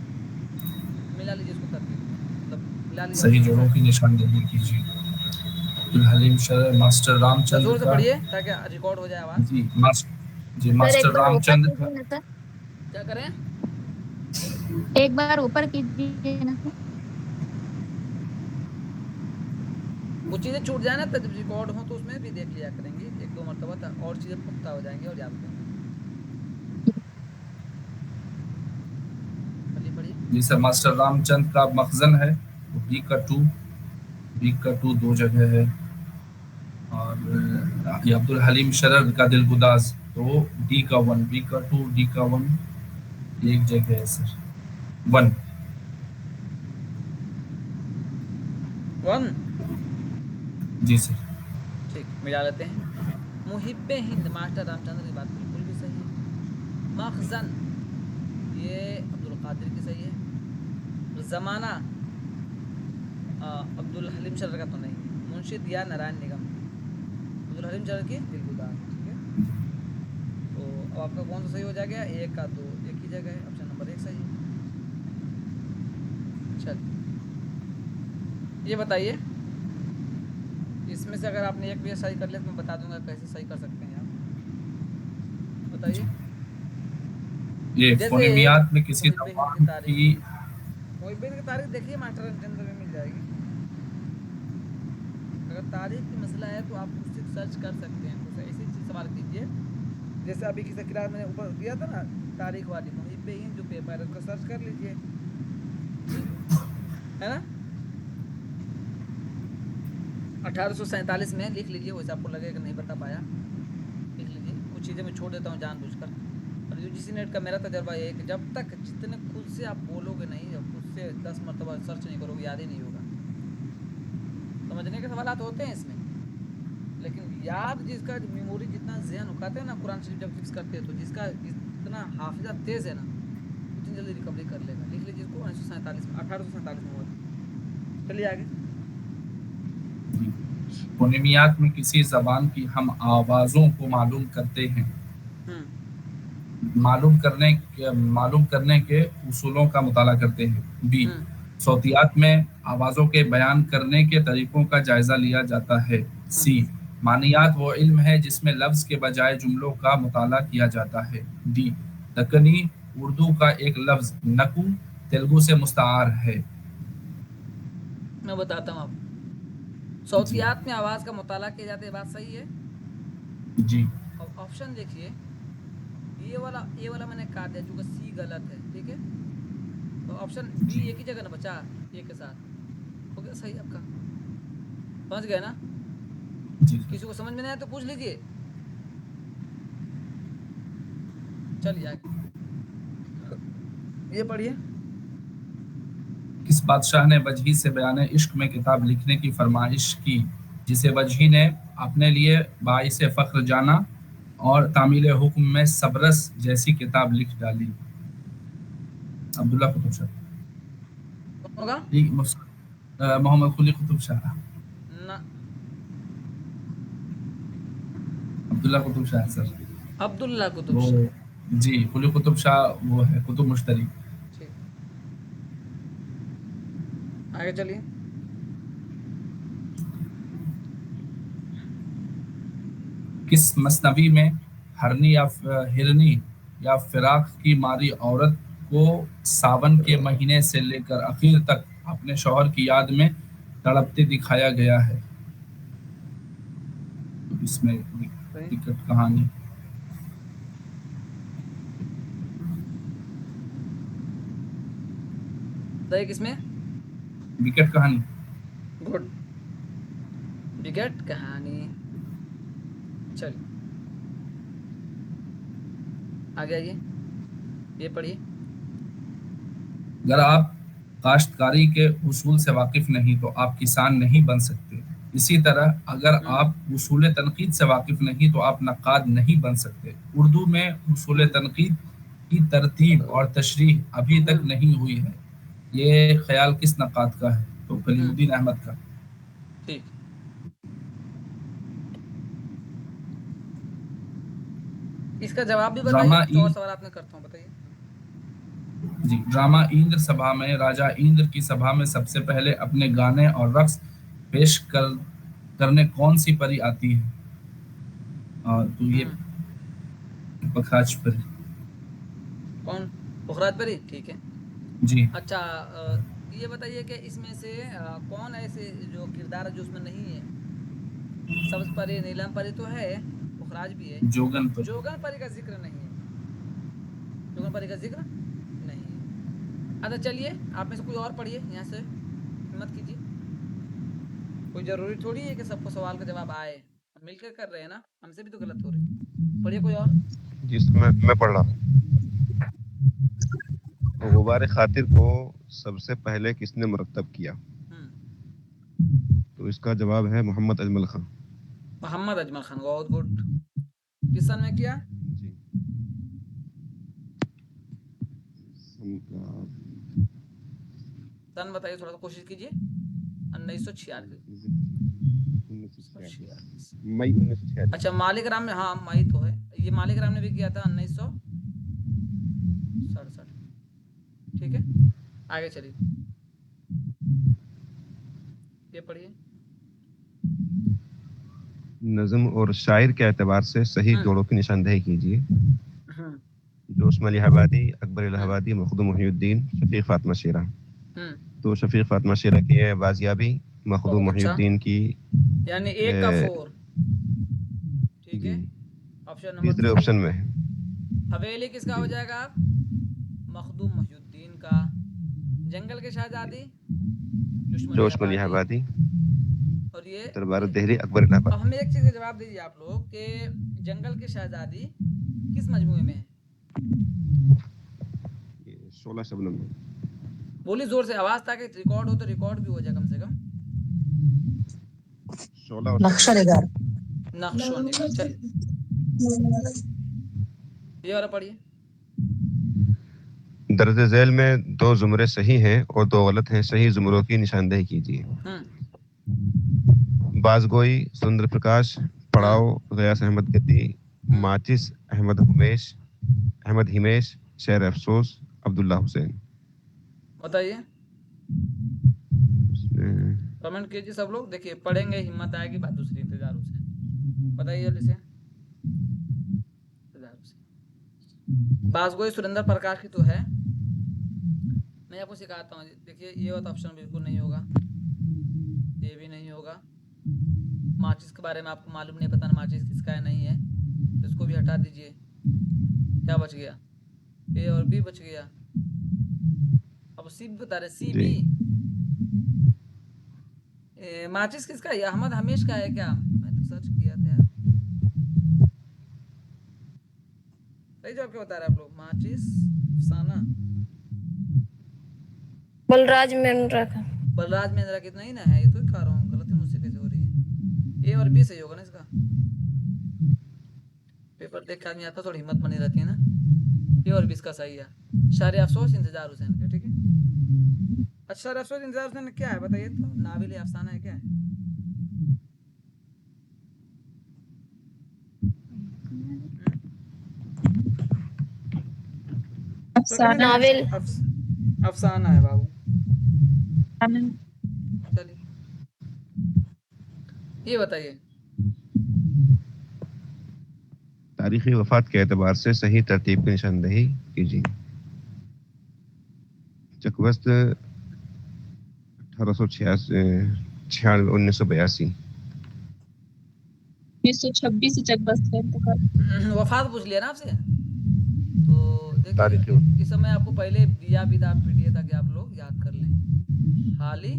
मिला लीजिए इसको तरतीब, मतलब मिला लीजिए। सही जोड़ों की निशानदेही कीजिए। अब्दुल हलीम शरर, मास्टर तो रामचंद्र जोर से का। पढ़िए ताकि रिकॉर्ड हो जाए आवाज। जी सर मास्टर एक बार ऊपर रामचंद्र का। कीजिए ना सर, क्या करें? एक बार ऊपर कीजिए ना सर। वो चीज़ें छूट जाए ना तो जब रिकॉर्ड हो तो उसमें भी देख लिया करेंगे 1-2 मरतबा, तक और चीज़ें पुख्ता हो जाएंगी और याद करेंगे। पढ़िए पढ़िए। जी सर, मास्टर रामचंद्र का मखजन है, तो बी का 2 2 जगह है। और ये अब्दुल हलीम शरर का दिलगुदाज, तो डी का 1, बी का 2, डी का 1 एक जगह है सर। 1 जी सर। ठीक, मिला लेते हैं। मुहिब्बे हिंद मास्टर रामचंद्र की बात बिल्कुल भी सही है। मखजन ये अब्दुल कादिर की सही है। ज़माना अब्दुल हलीम शरर का तो नहीं है। मुंशी दिया नारायण निगम, अब्दुल हलीम शरर की दिलगुदार। ठीक है, तो अब आपका कौन सा सही हो जाएगा? 1 का 2 एक ही जगह है, ऑप्शन नंबर 1 सही है। चल ये बताइए, इसमें से अगर आपने एक भी सही कर लिया तो मैं बता दूंगा कैसे सही कर सकते हैं आप। बताइए। ये जैसे फोनेमियात में किसी मुहिब्बे हिंद तमाम की तारीख, की। मुहिब्बे हिंद की तारीख देखिए मास्टर रामचंद्र में मिल जाएगी। अगर तारीख की मसला है तो आप उससे सर्च कर सकते हैं। कुछ ऐसी चीज सवाल कीजिए, जैसे अभी किसी किताब मैंने ऊपर दिया था ना तारीख वाली, मुहिब्बे हिंद जो पेपर है उसको सर्च कर लीजिए, है ना। 1847 में लिख लीजिए, वैसे आपको लगेगा नहीं बता पाया, लिख लीजिए। कुछ चीज़ें मैं छोड़ देता हूँ जानबूझकर। और यूजीसी नेट का मेरा तजर्बा ये है कि जब तक जितने खुद से आप बोलोगे नहीं, जब खुद से 10 मरतबा सर्च नहीं करोगे, याद ही नहीं होगा। समझने के सवाल होते हैं इसमें, लेकिन याद जिसका मेमोरी जितना जहन उकाते हैं ना, कुरान शरीफ जब फिक्स करते हैं तो जिसका जितना हाफिजा तेज़ है ना उतनी जल्दी रिकवरी कर लेगा। लिख लीजिए इसको 1947 में, 1847 में हुआ। चलिए आगे। फोनेमियात में किसी जबान की हम आवाज़ों को मालूम करते हैं। मालूम करने के उसूलों का मुताला करते हैं। बी, सौतियात में आवाज़ों के बयान करने के तरीकों का जायजा लिया जाता है। सी, मानियात वो इल्म है जिसमें लफ्ज़ के बजाय जुमलों का मुताला किया जाता है। डी, दक्कनी उर्दू का एक लफ्ज़ नकू तेलुगु से मुस्तार है। मैं बताता हूँ आपको। सौतियात में आवाज़ का मुताला किया जाता है, बात सही है जी। अब ऑप्शन देखिए, ये वाला मैंने काट दिया क्योंकि सी गलत है। ठीक है, तो ऑप्शन बी एक ही जगह ना बचा, ए के साथ हो गया सही आपका। समझ गए ना? जी किसी को समझ में नहीं आया तो पूछ लीजिए। चलिए आगे ये पढ़िए। किस बादशाह ने वजही से बयान इश्क में किताब लिखने की फरमाइश की, जिसे वजही ने अपने लिए बाइसे फ़ख्र जाना और तामील हुक्म में सबरस जैसी किताब लिख डाली। अब्दुल्ला कुतुब शाह। कौन होगा? मोहम्मद कुली कुतुब शाह। ना, अब्दुल्ला कुतुब शाह सर। अब्दुल्ला कुतुब वो शाह। जी, कुली कुतुब शाह वो है कुतुब मुश्तरी। ठीक, आगे चलिए। किस मसनवी में हिरनी या फिराक की मारी औरत को सावन के महीने से लेकर आखिर तक अपने शौहर की याद में तड़पते दिखाया गया है? इसमें विकट कहानी। सही, किसमें? विकट कहानी। गुड, विकट कहानी। चलिए आगे आइए, ये पढ़िए। अगर आप काश्तकारी के उसूल से वाकिफ नहीं तो आप किसान नहीं बन सकते। इसी तरह अगर आप उसूल तनकीद से वाकिफ नहीं तो आप नक्काद नहीं बन सकते। उर्दू में उसूल तनकीद की तरतीब और तशरीह अभी तक नहीं हुई है। ये ख्याल किस नक्काद का है? तो कलीमुद्दीन अहमद का। ठीक, इसका जवाब भी ड्रामा बताइए, कुछ और सवाल आपने करता हूँ, बताइए। जी, ड्रामा इंद्र सभा में राजा इंद्र की सभा में सबसे पहले अपने गाने और रक्स पेश करने कौन सी परी आती है? तो ये पखराज परी। कौन? पुखराज परी, ठीक है। जी, अच्छा, ये बताइए कि इसमें से कौन ऐसे जो किरदार है जो उसमें नहीं है? सब्ज परी, नीलम परी तो है, पुखराज भी है, जोगन परी। जोगन परी का जिक्र नहीं है। जोगन परी का जिक्र नहीं है। अच्छा चलिए, आप में से कोई और पढ़िए, यहाँ से हिम्मत कीजिए। कोई जरूरी थोड़ी है कि सबको सवाल का जवाब आए, हम मिलकर कर रहे हैं ना, हमसे भी तो गलत हो रही है। पढ़िए कोई और। जिसमें मैं पढ़ रहा हूँ। गुबार खातिर को सबसे पहले किसने मुरतब किया? तो इसका जवाब है मोहम्मद अजमल खान। मोहम्मद अजमल खान, बहुत गुड। किस सन में किया? सन बताइए, थोड़ा सा कोशिश कीजिए। 1946। मई 1946। अच्छा, मालिक राम में, हाँ मई तो है, ये मालिक राम ने भी किया था 1967। ठीक है, आगे चलिए, ये पढ़िए। नज़्म और शायर के एतबार से सही जोड़ों की निशानदेही कीजिए। जोस्म अली इलाहाबादी, अकबर इलाहाबादी, मखदूम मोहिउद्दीन, शफीक फातिमा शेरा। तो शफीक फातिमा शेरा की है बाजियाबी, मखदूम मोहिउद्दीन की यानी 1 का 4। ठीक है, ऑप्शन नंबर तीसरे ऑप्शन में है। हवेली किसका हो जाएगा? मखदूम मोहिउद्दीन का। जंगल के शहजादी जोस्म अली इलाहाबादी, और ये दरबार देहरी, अकबर इलाहाबादी। अब हमें एक चीज का जवाब दीजिए आप लोग कि जंगल की शहजादी किस मजमूए में है? 16 शबनम में। बोली जोर से, आवाज, ताकि रिकॉर्ड हो तो रिकॉर्ड भी हो जाए कम से कम। 16 नक्शा-निगार। नक्शा-निगार। चलिए ये वाला पढ़िए। दर्ज झैल में 2 जुमरे सही हैं और 2 गलत हैं। सही जुमरों की निशानदेही कीजिए। बाजगोई सुंदर प्रकाश, पड़ाव गयास अहमद गद्दी, माचिस अहमद हिमेश, शेर अफसोस अब्दुल्ला हुसैन। बताइए, कमेंट कीजिए सब लोग। देखिए पढ़ेंगे, हिम्मत आएगी, बात दूसरी। इंतजार से बताइए जल्दी से। बाजगोई सुरेंद्र प्रकाश की तो है, मैं आपको सिखाता हूँ। देखिए ये वाला ऑप्शन बिल्कुल नहीं होगा, ये भी नहीं होगा। माचिस के बारे में आपको मालूम नहीं, पता ना माचिस किसका है नहीं है, तो इसको भी हटा दीजिए। क्या बच गया? ए और बी बच गया। अब सी भी बता रहे, सी बी। माचिस किसका है? अहमद हमेश का है क्या? मैं तो सर्च किया था यार। सही जवाब क्या बता रहे आप लोग? माचिस अफसाना बलराज मेंद्रा का। बलराज मेंद्रा कितना ही ना है, ये तो कह रहा हूँ, गलती मुझसे कैसे हो रही है? ए और बी सही होगा ना इसका? पेपर देख के आदमी आता, थोड़ी हिम्मत बनी रहती है ना। ये और भी इसका सही है। शायर अफसोस इंतजार हुसैन का, ठीक है। अच्छा, शायर अफसोस इंतजार हुसैन क्या है बताइए तो, नाविल अफसाना है क्या है? अफसाना नाविल। अफसाना है बाबू। चलिए ये बताइए। तारीखी वफात के एतबार से सही तरतीब की निशानदेही कीजिए। चकवस्त 1982। 1926 से चकबस्त का इंतकाल। वफात पूछ लिया ना आपसे, तो देखिए तारीखी इस समय आपको पहले दिया भी था पीडीए, ताकि आप लोग याद कर लें। हाली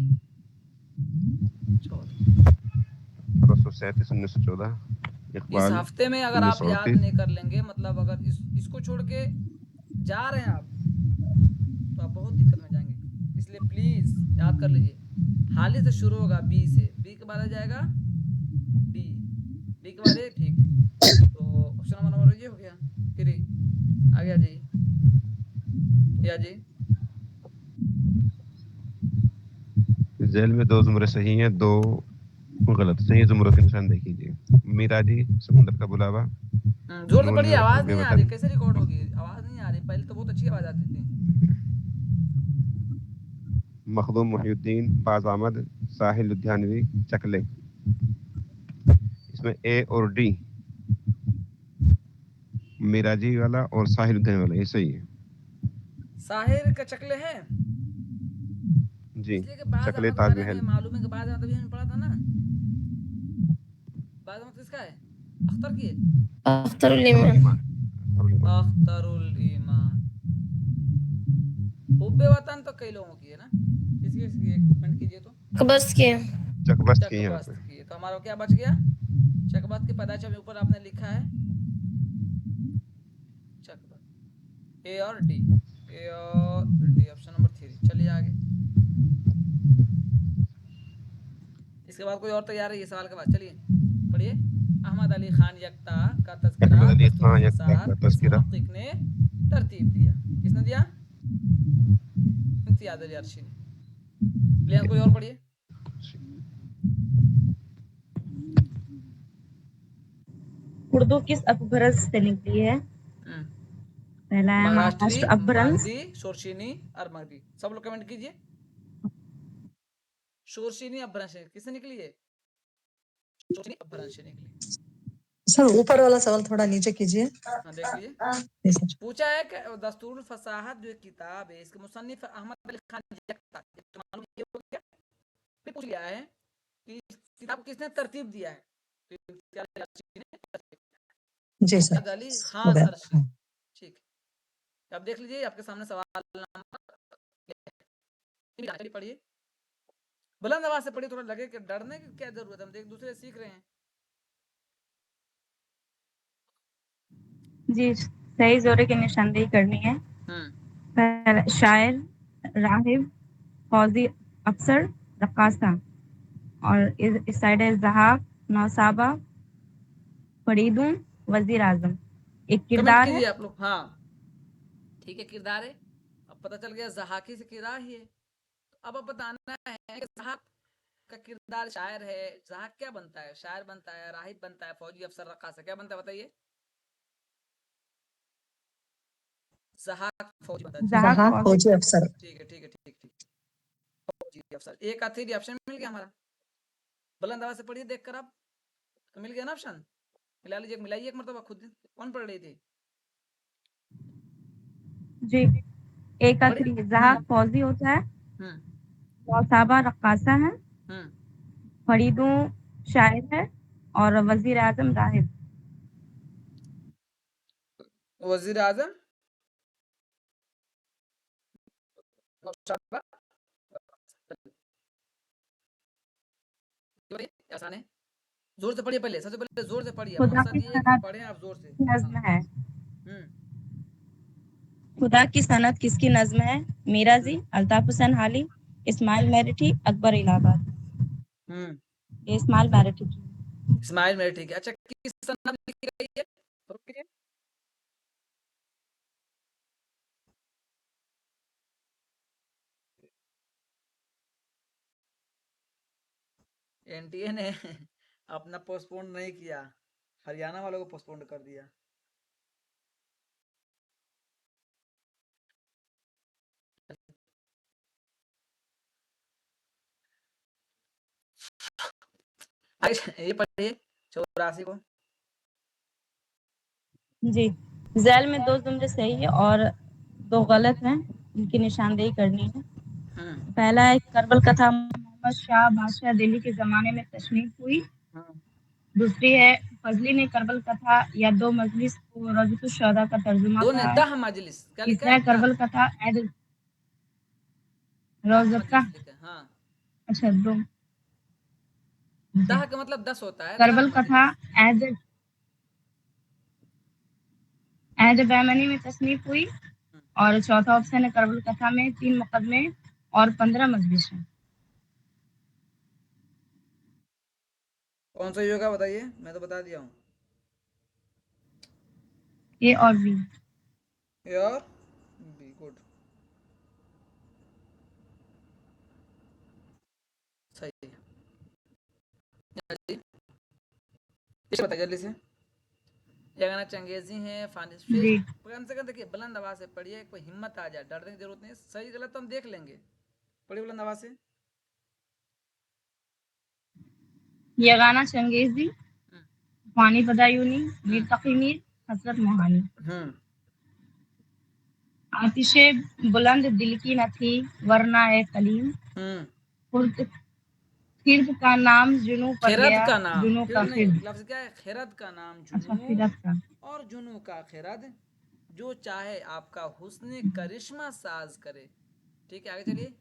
1837 1914। इस इकबाल हफ्ते में अगर आप याद 1938। नहीं कर लेंगे, मतलब अगर इसको छोड़ के जा रहे हैं आप, तो आप बहुत दिक्कत में जाएंगे। इसलिए प्लीज याद कर लीजिए। हाली से शुरू होगा बी से, बी के बाद आ जाएगा डी, डी के बाद ए, ठीक है। तो ऑप्शन नंबर ये हो गया। फिर आगे आ जाइए, ये आ जाइए। जेल में 2 जुमरे सही हैं, 2 गलत। सही जुमरों के निशानदेही कीजिए। मिराजी समुद्र का बुलावा। जोर से नून पढ़िए, आवाज नहीं आ रही, बेवतन। कैसे रिकॉर्ड होगी? आवाज नहीं आ रही, पहले तो बहुत अच्छी आवाज आती थी। मखदूम मुहिउद्दीन, बाज अहमद, साहिल लुधियानवी, चकले। इसमें ए और डी, मिराजी वाला और साहिल लुधियानवी वाला, ये सही है। साहिर का चकले है, जी, इसलिए कि बाज चकले अहमद के बारे में ताजमहल। मालूम है कि बाज अहमद भी हमने पढ़ा था ना। बाज अहमद किसका है? अख्तर की है। अख्तरुल ईमान। अख्तरुल ईमान। हुब्बे वतन तो कई लोगों की है ना, किसकी किसकी एक कमेंट कीजिए तो। बस के चकबस्त की यहाँ चकबस्त पे। की है, तो हमारा क्या बच गया? चकबस्त की पैदाइश अभी ऊपर आपने लिखा है, चकबस्त। ए और डी, ए और डी, ऑप्शन नंबर 3। चलिए आगे। इसके बाद कोई और तैयार है ये सवाल के बाद? चलिए पढ़िए। अहमद अली खान यकता का तज़किरा अहमद अली दस्तूर खान यकता फसाद का किस तज़किरा। मुहक्किक ने तरतीब दिया? किसने दिया? इम्तियाज अली अर्शी ने। प्लीज कोई और पढ़िए। उर्दू किस अपभ्रंश से निकली है? पहला है महाराष्ट्री, महाराष्ट्र अपभ्रंश। मागधी, शोरशीनी, अरमगदी। सब लोग कमेंट कीजिए। शोरशीनी अपभ्रंश किससे निकली है? शोरशीनी अपभ्रंश से निकली। सर ऊपर वाला सवाल थोड़ा नीचे कीजिए। हाँ देख लीजिए। Yes, sir. पूछा है कि दस्तूर फसाहत जो एक किताब है, इसके मुसन्निफ अहमद अली खान यकता, मालूम ये हो गया। फिर पूछ लिया है कि इस किताब को किसने तरतीब दिया है? तो इम्तियाज अली अर्शी ने तरतीब दिया। जी सर, इम्तियाज अली हो खान गया। अर्शी, ठीक है। अब देख लीजिए आपके सामने सवाल नंबर, पढ़िए। बुलंद आवाज से पढ़िए, थोड़ा लगे कि डरने की क्या जरूरत है, हम एक दूसरे सीख रहे हैं। जी, सही जोरे की निशानदेही करनी है। पहला शायर, राहिब, फौजी अफसर, रक्कासा। और इस साइड है जहाक, नौसाबा, फरीदूं, वजीर आजम। एक कमेंट किरदार है। कीजिए आप लोग। हाँ ठीक है, किरदार है। अब पता चल गया जहाकी से किरदार ही है। तो अब बताना है कि जहाक का किरदार शायर है। जहाक क्या बनता है? शायर बनता है, राहिब बनता है, फौजी अफसर, रक्कासा। क्या बनता है बताइए? जहाक फौजी बनता है। जहाक जहाँ फौजी। खोजी अफसर। ठीक है ठीक है ठीक ठीक। फौजी अफसर, एक आखिरी ऑप्शन मिल गया हमारा। बुलंद आवाज से पढ़िए देखकर आप, तो मिल गया ना ऑप्शन। मिला लीजिए, मिलाइए एक मरतबा खुद। कौन पढ़ रही थी? जी, एक आखिरी जहाक फौजी होता है, नौसाबा रक्कासा है, फरीदूं शायर है, और वजीर आजम राहिब। वजीर आजम आसान है। जोर से पढ़िए, पहले सबसे पहले जोर से पढ़िए। खुदा मकसद की ये है कि सनत पढ़ें आप जोर से। नज्म है। हम्म खुदा की सनत किसकी नज्म है? मीराजी, अल्ताफ हुसैन हाली, इस्माइल मेरठी, अकबर इलाहाबाद। ये इस्माइल मेरठी की। इस्माइल मेरे, ठीक है। अच्छा किस सनद में लिखी गई है? एनटीए ने अपना पोस्टपोन नहीं किया, हरियाणा वालों को पोस्टपोन कर दिया। ये पढ़िए 84 को। जी, झैल में 2 जुमले सही है और 2 गलत हैं, इनकी निशानदेही करनी है। पहला है करबल कथा मोहम्मद शाह बादशाह दिल्ली के ज़माने में तशनीफ हुई। दूसरी है फजली ने करबल कथा या 2 मजलिस को रज़्क़ुश शुहदा का तर्जुमा दो ने कहा है। 10 मजलिस क्या लिखा तीसरा है? है करबल कथा एड रोज़का। मजलिस लिखा है, हाँ। अच्छा 2 10 का मतलब 10 होता है। करबल 10 कथा मजलिस। एज बैमनी में तसनीफ हुई और चौथा ऑप्शन है करबल कथा में 3 मुकदमे और 15 मजलिस हैं। कौन सा योगा बताइए, मैं तो बता दिया हूँ। ए और बी। ए और बी, गुड, सही है। जल्दी इसे बताइए जल्दी से। ये गाना चंगेजी है फानिस जी फिर कम से कम देखिए बुलंद आवाज से पढ़िए, कोई हिम्मत आ जाए, डरने की जरूरत नहीं, सही गलत तो हम देख लेंगे। पढ़िए बुलंद आवाज से। ये गाना चंगेजी पानी बदायूनी मीर तकी मीर हसरत मोहानी। आतिशे बुलंद दिल की न थी वरना ए कलीम। खिर्द का नाम जुनू पर खिरद गया का नाम, जुनू का खिरद नहीं, खिर्द। लफ्ज क्या है? खिरद का नाम अच्छा जुनू खिरद का। और जुनू का खिरद, जो चाहे आपका हुस्न करिश्मा साज करे। ठीक है, आगे चलिए।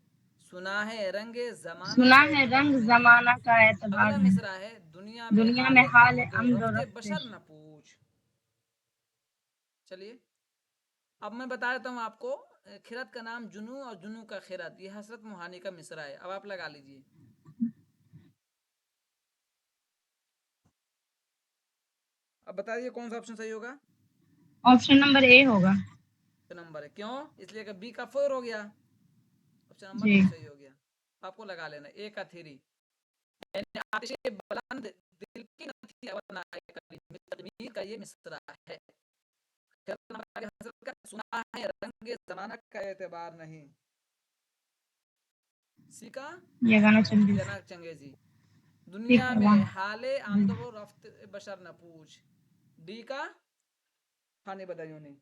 सुना है रंगे जमाना सुना का है एतबार रंग नहीं। जमाना का एतबार अगला नहीं। मिसरा है दुनिया दुनिया में में हाल आमदो अमदो रफ्ते रफ्ते। बशर न पूछ। चलिए अब मैं बता देता हूँ आपको। खिरत का नाम जुनू और जुनू का खिरत, ये हसरत मोहानी का मिसरा है। अब आप लगा लीजिए। अब बता दीजिए कौन सा ऑप्शन सही होगा। ऑप्शन नंबर ए होगा। नंबर है, क्यों? इसलिए कि बी का 4 हो गया, ऑप्शन नंबर जी ए सही हो गया। आपको लगा लेना ए का 3। आतिशे बुलंद दिल की न थी वरना ए कलीम, तदमीर का ये मिसरा है। सुना है रंगे जमाना का एतबार नहीं। सी का ये गाना चंगेजी। जना चंगेजी। ठीक दुनिया है में वहाँ हाले आमदो रफ्त बशर न पूछ। डी का फानी बदायूनी।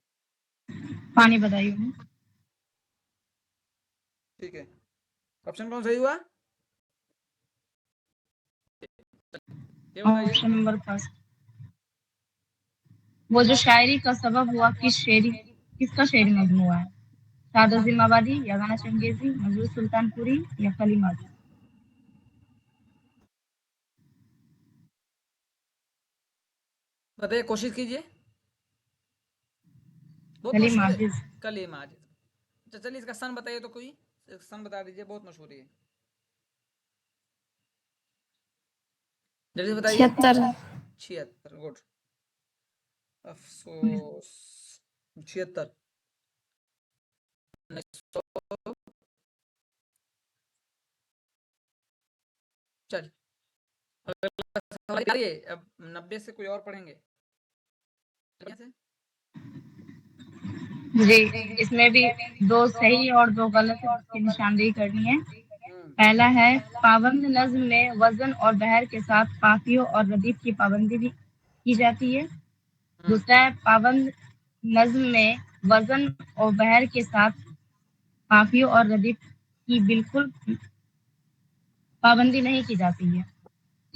पानी बताइए। ठीक है, ऑप्शन कौन सही हुआ ये बताइए। Option number first. वो जो शायरी का सबब हुआ किसका शेरी मजमूआ है? सादत जिम्माबादी या गाना चंगेजी मजरूर सुल्तानपुरी या कलीमात। बताइए, कोशिश कीजिए, बहुत मशहूर है। कलीमात। कली माजिद। अच्छा चलिए इसका सन बताइए तो, कोई सन बता दीजिए, बहुत मशहूर है। जल्दी बताइए। 76। 76, गुड, अफसोस 76। चल अब 90 से कोई और पढ़ेंगे। जी इसमें भी 2 सही और 2 गलत है, जिसकी निशानदेही करनी है। पहला है पाबंद नज्म में वजन और बहर के साथ काफियों और रदीफ की पाबंदी भी की जाती है। दूसरा है पाबंद नज्म में वजन और बहर के साथ काफियों और रदीफ की बिल्कुल पाबंदी नहीं की जाती है।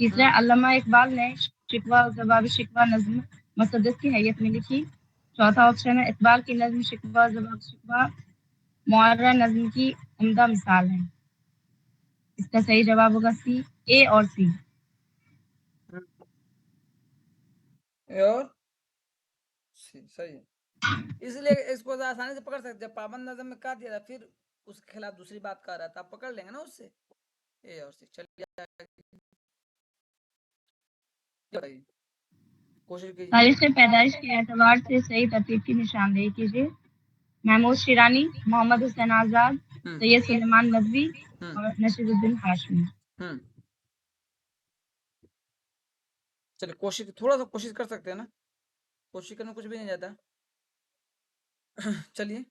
तीसरा अल्लामा इकबाल ने शिकवा और जवाब शिकवा नज्म मसद्दस की हैयत में लिखी। चौथा ऑप्शन है इकबाल की नज्म शिकवा और जवाब शिकवा मुअर्रा नज्म की उम्दा मिसाल है। इसका सही जवाब होगा सी, ए और सी। और सही है, इसलिए इसको आसानी से पकड़ सकते। जब पाबंद नजम में काट दिया था, फिर उसके खिलाफ दूसरी बात कर रहा था, आप पकड़ लेंगे ना उससे। ए और सी। चलिए कोशिश कीजिए। तारीख पैदाइश के एतबार से सही तरतीब की निशानदेही कीजिए। महमूद शिरानी, मोहम्मद हुसैन आजाद, सैयद सुलेमान नदवी और नसीरुद्दीन हाशमी। चलिए कोशिश, थोड़ा सा कोशिश कर सकते हैं ना, कोशिश करने में कुछ भी नहीं जाता। चलिए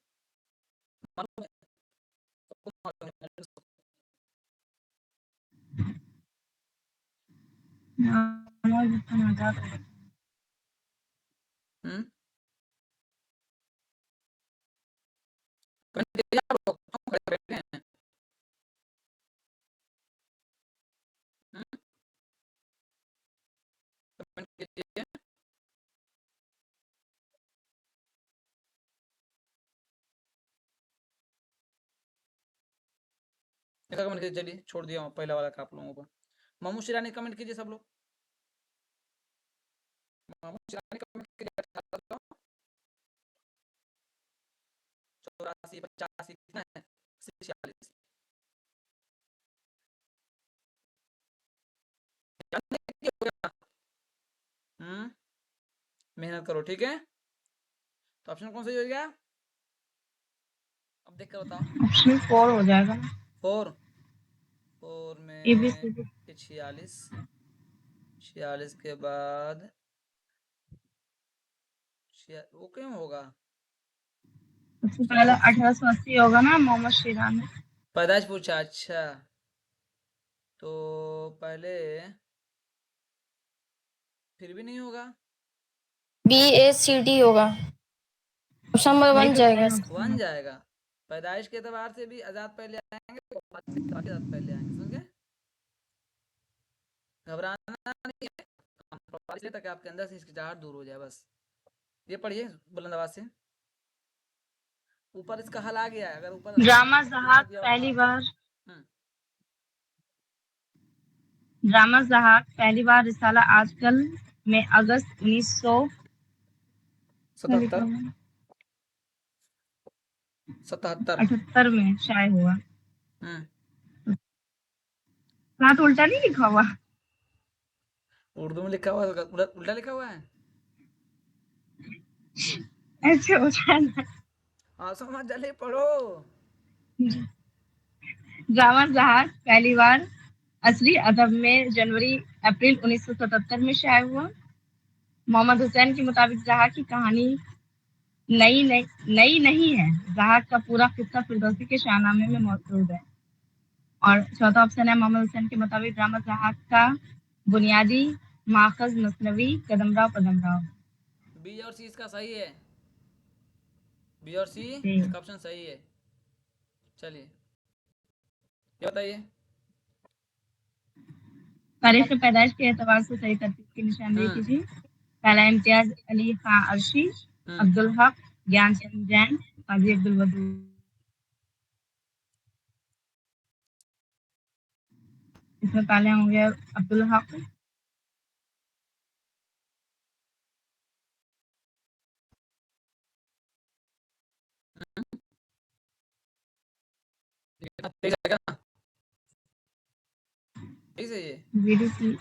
हम्म कमेंट कीजिए, चलिए छोड़ दिया हूँ पहला वाला का आप लोगों को। मामू शिरानी कमेंट कीजिए सब लोग, मामू शिरानी कमेंट कीजिए। 84 85 कितना है, 46। मेहनत करो, ठीक है। तो ऑप्शन कौन सा हो गया, अब देख कर बताओ। ऑप्शन 4 हो जाएगा। 4 में ABCD 46, 46 के बाद वो क्यों होगा, सबसे पहले 1880 होगा ना, मोहम्मद शिरानी। पैदाइश पूछा, अच्छा तो पहले फिर भी नहीं होगा, BACD होगा, ऑप्शन नंबर वही 1 तो जाएगा। सही बन ऑप्शन जाएगा। पैदाइश के एतबार से भी आजाद पहले आएंगे, वफात के एतबार से आजाद पहले आएंगे, समझे। घबराना नहीं है, इसलिए ताकि आपके अंदर से हिचकिचाहट दूर हो जाए बस। ये पढ़िए बुलंद आवाज से, ऊपर इसका हल आ गया है, अगर ऊपर ड्रामा दिखा जहाज दिया पहली होगा। बार ड्रामा जहाज पहली बार रिसाला आजकल में अगस्त 77 77 1978 में शाये हुआ। हम्म यहाँ तो उल्टा नहीं लिखा हुआ। उर्दू में लिखा हुआ है, उल्टा लिखा हुआ है। ऐसे होता है ना। हाँ समझ, जल्दी पढ़ो। ड्रामा जहाज पहली बार असली अदब में जनवरी अप्रैल 1977 में शाये हुआ। मोहम्मद हुसैन के मुताबिक जहाज की कहानी नई नहीं है। जहाज का पूरा किस्सा फिरदौसी के शाहनामे में मौजूद है। और चौथा ऑप्शन है, मोहम्मद हुसैन के मुताबिक ड्रामा जहाज का बुनियादी माखज मसनवी कदमराव। बी और सी इसका सही है, बी और सी जी। इसका ऑप्शन सही है। चलिए ये बताइए। तारीख पैदाइश के एतबार से सही तरतीब की निशानदेही कीजिए। पहला इम्तियाज अली खां अर्शी, अब्दुल हक, ज्ञानचंद जैन, काजी अब्दुल वदूद। इसमें पहले होंगे अब्दुल हक। सही है, बीडीसी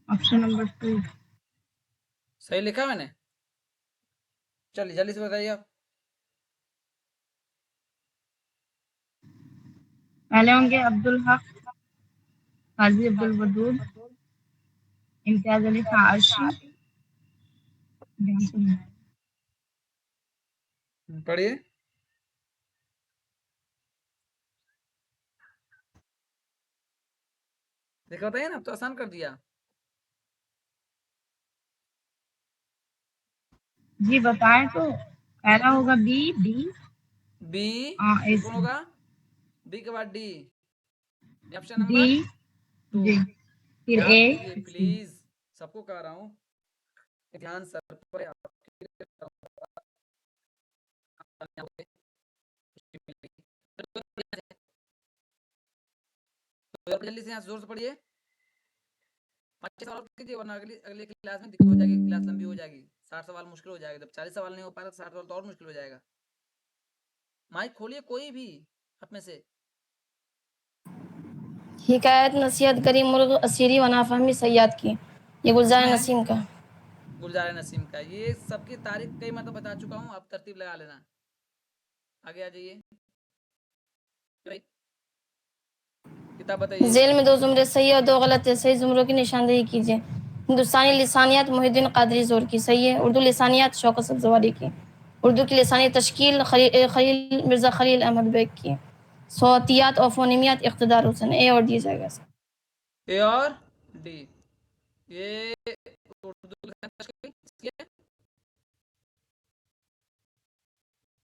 ऑप्शन नंबर 2 सही लिखा मैंने। चलिए जल्दी से बताइए आप। पहले होंगे अब्दुल हक, काजी अब्दुल वदूद, इम्तियाज अली खां अर्शी, ज्ञानचंद जैन। पढ़िए। देखा, बताइए ना, अब तो आसान कर दिया। जी बताएं तो पहला होगा बी फिर कौन होगा, बी के बाद डी, ऑप्शन डी नंबर 2। जी, फिर ध्यान ए दीजिए प्लीज, सबको कह रहा हूँ ध्यान सर पर। जल्दी से यहाँ जोर से पढ़िए, 5 सवाल कीजिए, वरना अगली अगली क्लास में दिक्कत हो जाएगी, क्लास लंबी हो जाएगी। 60 सवाल मुश्किल हो जाएगा, जब 40 सवाल नहीं हो पाएगा 60 सवाल तो और मुश्किल हो जाएगा। माइक खोलिए कोई भी आप में से। हिकायत नसीहत करी मुर्ग असीरी वना फहमी सयाद की, ये गुलजार नसीम का। गुलजार नसीम का, ये सबकी तारीख कई मतलब बता चुका हूँ, आप तरतीब लगा लेना। आगे आ जाइए भाई। किताब बताइए। जेल में 2 जुमरे सही और 2 गलत है, सही जुमरों की निशानदेही कीजिए। हिंदुस्तानी लिसानियात मोहिउद्दीन कादरी ज़ोर की, सही है। उर्दू लिसानियात शौकत सब्ज़वारी की। उर्दू की लिसानी तश्कील खलील मिर्ज़ा खलील अहमद बेग की। सौतियात और फोनीमियात इक़्तिदार हुसैन, ए और डी जाएगा इसका। ए और डी। ये उर्दू लिसानी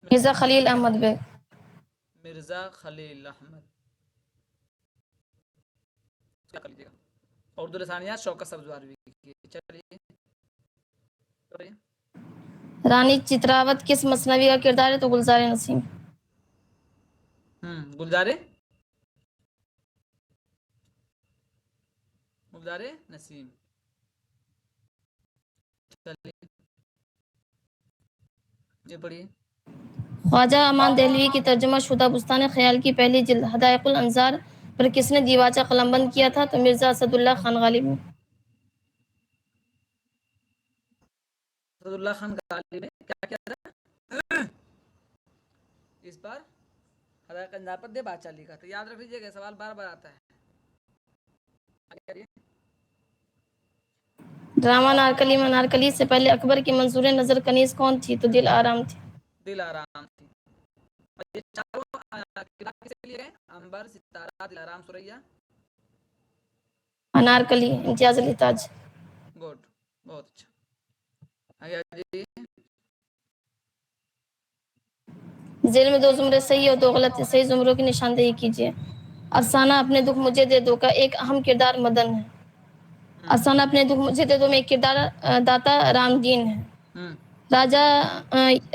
मिर्ज़ा खलील अहमद बेग। मिर्जा खलील अहमद, क्या कर लीजिएगा। उर्दू लिसानियात शौकत सब्ज़वारी की। चलिए चलिए। रानी चित्रावत किस मसनवी का किरदार है? तो गुलजार नसीम। गुलजारे गुलजारे नसीम। चलिए ये पढ़िए। ख्वाजा अमान दहलवी की तर्जुमा शुदा बुस्तान ख्याल की पहली जिल्द हदायकुल अंजार पर किसने दीवाचा कलमबंद किया था? तो मिर्ज़ा असदुल्ला खान गालिब ने। असदुल्ला खान गालिब ने क्या किया था? इस बार हदायत अंजार पर दीवाचा लिखा था। याद रख लीजिएगा, सवाल बार बार आता है। आगे करिए। ड्रामा नारकली में नारकली से पहले अकबर की मंसूर नज़र कनीज़ कौन थी? तो दिल आराम थी। दिल आराम थी। और ये चारों किताब किसके लिए? अंबर, सितारा, दिल आराम, सुरैया। अनारकली इम्तियाज अली ताज। गुड, बहुत अच्छा। आगे जी। जेल में 2 जुमरे सही और 2 गलत है, सही जुमरों की निशानदेही कीजिए। अफसाना अपने दुख मुझे दे दो का एक अहम किरदार मदन है। अफसाना अपने दुख मुझे दे दो में एक किरदार दाता रामदीन है। राजा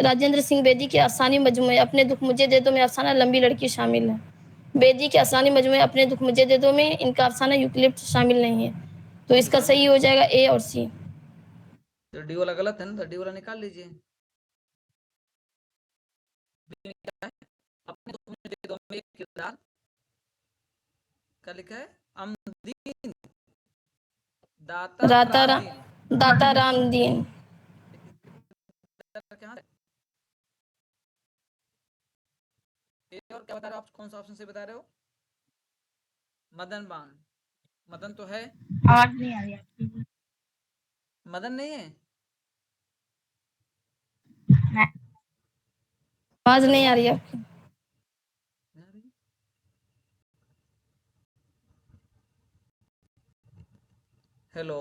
राजेंद्र सिंह बेदी के अफसानी मजमूए अपने दुख मुझे दे दो में अफसाना लंबी लड़की शामिल है। बेदी के अफसानी मजमूए अपने दुख मुझे दे दो में इनका अफसाना यूकलिप्ट शामिल नहीं है। तो इसका सही हो जाएगा ए और सी। तो डी वाला गलत है ना, तो डी वाला निकाल लीजिए। अपने दुख मुझे दे दो में एक किरदार, क्या लिखा है? अमदीन, दाता रामदीन। दाता रामदीन। क्या है? और क्या बता रहे हो आप? कौन सा ऑप्शन से बता रहे हो? मदन बान। मदन तो है, आवाज नहीं आ रही आपकी। मदन नहीं है। आवाज नहीं आ रही आपकी। हेलो।